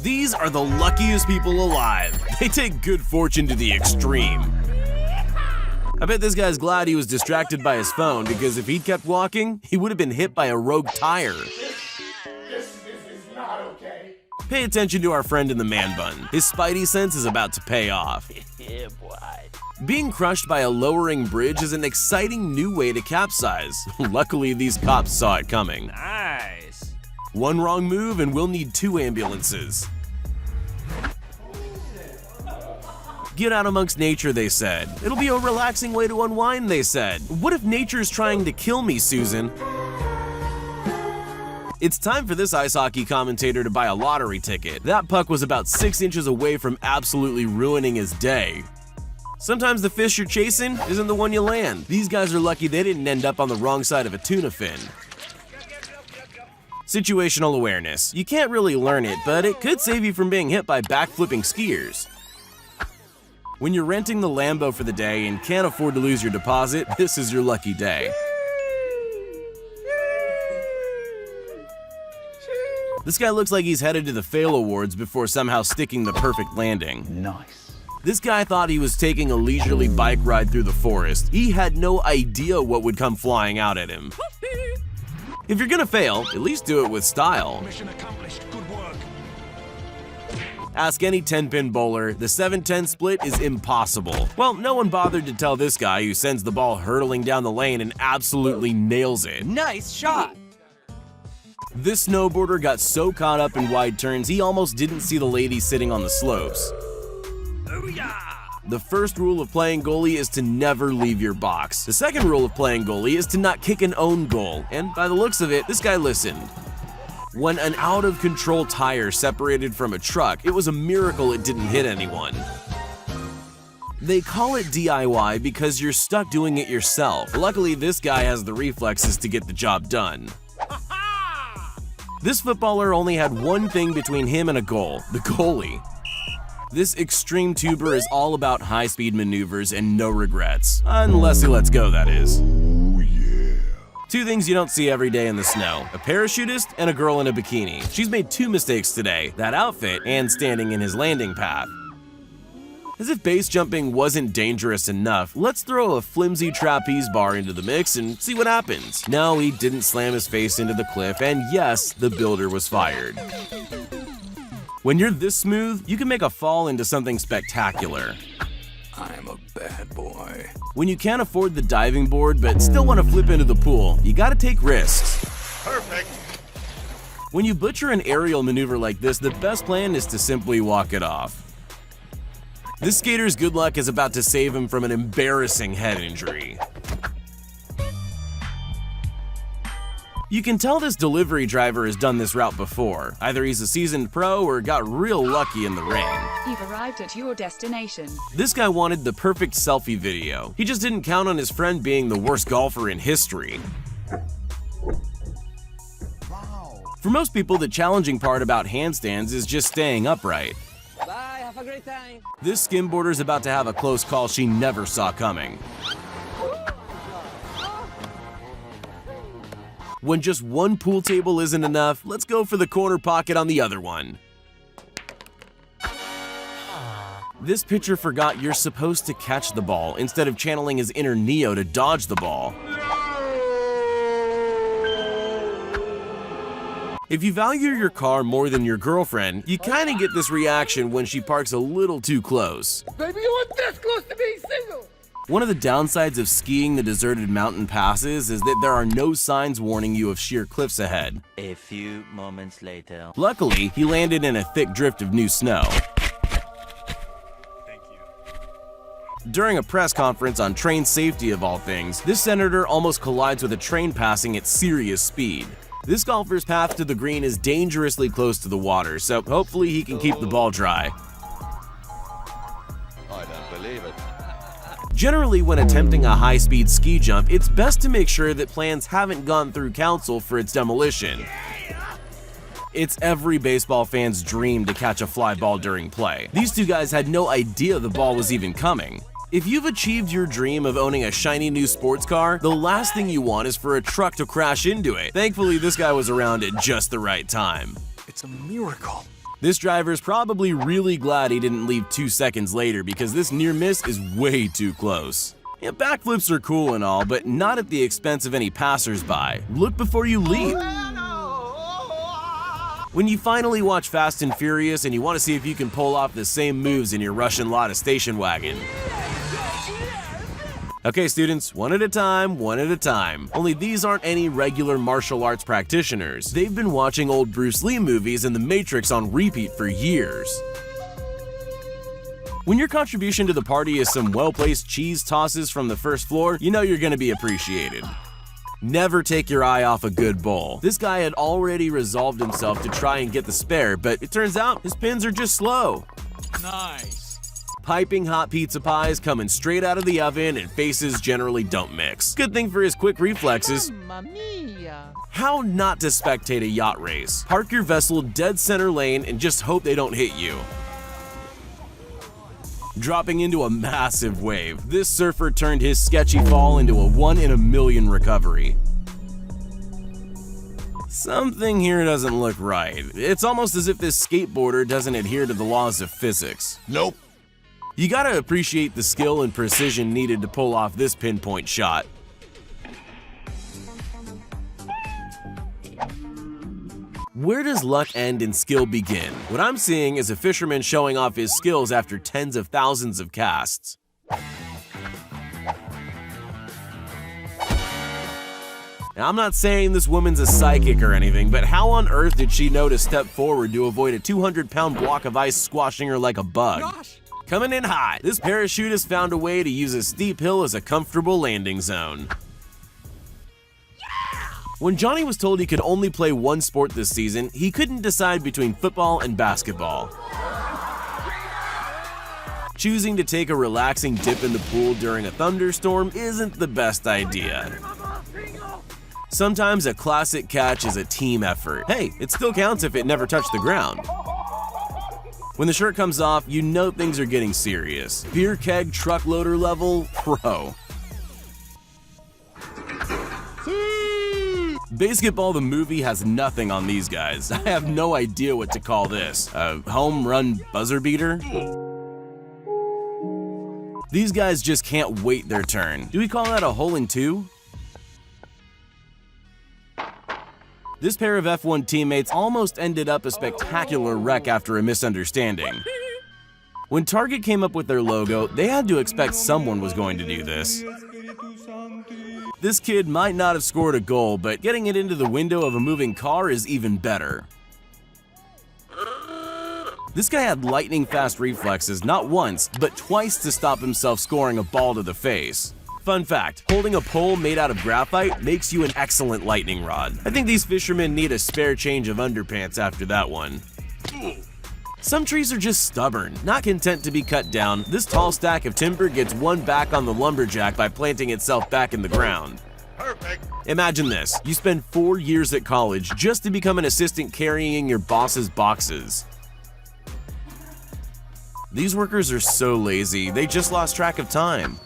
These are the luckiest people alive. They take good fortune to the extreme. I bet this guy's glad he was distracted by his phone, because if he'd kept walking, he would have been hit by a rogue tire. This is not okay. Pay attention to our friend in the man bun. His spidey sense is about to pay off. Yeah, boy. Being crushed by a lowering bridge is an exciting new way to capsize. Luckily, these cops saw it coming. Nice. One wrong move and we'll need 2 ambulances. Get out amongst nature, they said. It'll be a relaxing way to unwind, they said. What if nature's trying to kill me, Susan? It's time for this ice hockey commentator to buy a lottery ticket. That puck was about 6 inches away from absolutely ruining his day. Sometimes the fish you're chasing isn't the one you land. These guys are lucky they didn't end up on the wrong side of a tuna fin. Situational awareness. You can't really learn it, but it could save you from being hit by backflipping skiers. When you're renting the Lambo for the day and can't afford to lose your deposit, this is your lucky day. This guy looks like he's headed to the Fail Awards before somehow sticking the perfect landing. Nice. This guy thought he was taking a leisurely bike ride through the forest. He had no idea what would come flying out at him. If you're gonna fail, at least do it with style. Mission accomplished. Good work. Ask any 10-pin bowler, the 7-10 split is impossible. Well, no one bothered to tell this guy who sends the ball hurtling down the lane and absolutely nails it. Nice shot. This snowboarder got so caught up in wide turns he almost didn't see the lady sitting on the slopes. The first rule of playing goalie is to never leave your box. The second rule of playing goalie is to not kick an own goal, and by the looks of it, this guy listened. When an out-of-control tire separated from a truck, it was a miracle it didn't hit anyone. They call it DIY because you're stuck doing it yourself. Luckily, this guy has the reflexes to get the job done. This footballer only had one thing between him and a goal: the goalie. This extreme tuber is all about high-speed maneuvers and no regrets. Unless he lets go, that is. Oh yeah. 2 things you don't see every day in the snow: a parachutist and a girl in a bikini. She's made 2 mistakes today: that outfit and standing in his landing path. As if base jumping wasn't dangerous enough, let's throw a flimsy trapeze bar into the mix and see what happens. No, he didn't slam his face into the cliff, and yes, the builder was fired. When you're this smooth, you can make a fall into something spectacular. I'm a bad boy. When you can't afford the diving board but still want to flip into the pool, you gotta take risks. Perfect. When you butcher an aerial maneuver like this, the best plan is to simply walk it off. This skater's good luck is about to save him from an embarrassing head injury. You can tell this delivery driver has done this route before. Either he's a seasoned pro or got real lucky in the rain. You've arrived at your destination. This guy wanted the perfect selfie video. He just didn't count on his friend being the worst golfer in history. For most people, the challenging part about handstands is just staying upright. Bye, have a great time. This skimboarder's about to have a close call she never saw coming. When just one pool table isn't enough, let's go for the corner pocket on the other one. This pitcher forgot you're supposed to catch the ball instead of channeling his inner Neo to dodge the ball. If you value your car more than your girlfriend, you kinda get this reaction when she parks a little too close. Baby, you were this close to being single. One of the downsides of skiing the deserted mountain passes is that there are no signs warning you of sheer cliffs ahead. A few moments later. Luckily, he landed in a thick drift of new snow. During a press conference on train safety of all things, this senator almost collides with a train passing at serious speed. This golfer's path to the green is dangerously close to the water, so hopefully he can keep the ball dry. I don't believe it. Generally, when attempting a high-speed ski jump, it's best to make sure that plans haven't gone through council for its demolition. It's every baseball fan's dream to catch a fly ball during play. These 2 guys had no idea the ball was even coming. If you've achieved your dream of owning a shiny new sports car, the last thing you want is for a truck to crash into it. Thankfully, this guy was around at just the right time. It's a miracle. This driver's probably really glad he didn't leave 2 seconds later because this near miss is way too close. Yeah, backflips are cool and all, but not at the expense of any passersby. Look before you leap. When you finally watch Fast and Furious and you want to see if you can pull off the same moves in your Russian Lotta station wagon. Okay, students, one at a time, one at a time. Only these aren't any regular martial arts practitioners. They've been watching old Bruce Lee movies and The Matrix on repeat for years. When your contribution to the party is some well-placed cheese tosses from the first floor, you know you're gonna be appreciated. Never take your eye off a good bowl. This guy had already resolved himself to try and get the spare, but it turns out his pins are just slow. Nice. Piping hot pizza pies coming straight out of the oven and faces generally don't mix. Good thing for his quick reflexes. Mamma mia. How not to spectate a yacht race? Park your vessel dead center lane and just hope they don't hit you. Dropping into a massive wave, this surfer turned his sketchy fall into a 1 in a million recovery. Something here doesn't look right. It's almost as if this skateboarder doesn't adhere to the laws of physics. Nope. You gotta appreciate the skill and precision needed to pull off this pinpoint shot. Where does luck end and skill begin? What I'm seeing is a fisherman showing off his skills after tens of thousands of casts. Now, I'm not saying this woman's a psychic or anything, but how on earth did she know to step forward to avoid a 200-pound block of ice squashing her like a bug? Gosh. Coming in hot, this parachutist found a way to use a steep hill as a comfortable landing zone. When Johnny was told he could only play one sport this season, he couldn't decide between football and basketball. Choosing to take a relaxing dip in the pool during a thunderstorm isn't the best idea. Sometimes a classic catch is a team effort. Hey, it still counts if it never touched the ground. When the shirt comes off, you know things are getting serious. Beer keg truck loader level pro. Basketball the movie has nothing on these guys. I have no idea what to call this. A home run buzzer beater? These guys just can't wait their turn. Do we call that a hole in two? This pair of F1 teammates almost ended up a spectacular wreck after a misunderstanding. When Target came up with their logo, they had to expect someone was going to do this. This kid might not have scored a goal, but getting it into the window of a moving car is even better. This guy had lightning-fast reflexes not once, but twice to stop himself scoring a ball to the face. Fun fact, holding a pole made out of graphite makes you an excellent lightning rod. I think these fishermen need a spare change of underpants after that one. Some trees are just stubborn. Not content to be cut down, this tall stack of timber gets one back on the lumberjack by planting itself back in the ground. Perfect. Imagine this, you spend 4 years at college just to become an assistant carrying your boss's boxes. These workers are so lazy, they just lost track of time.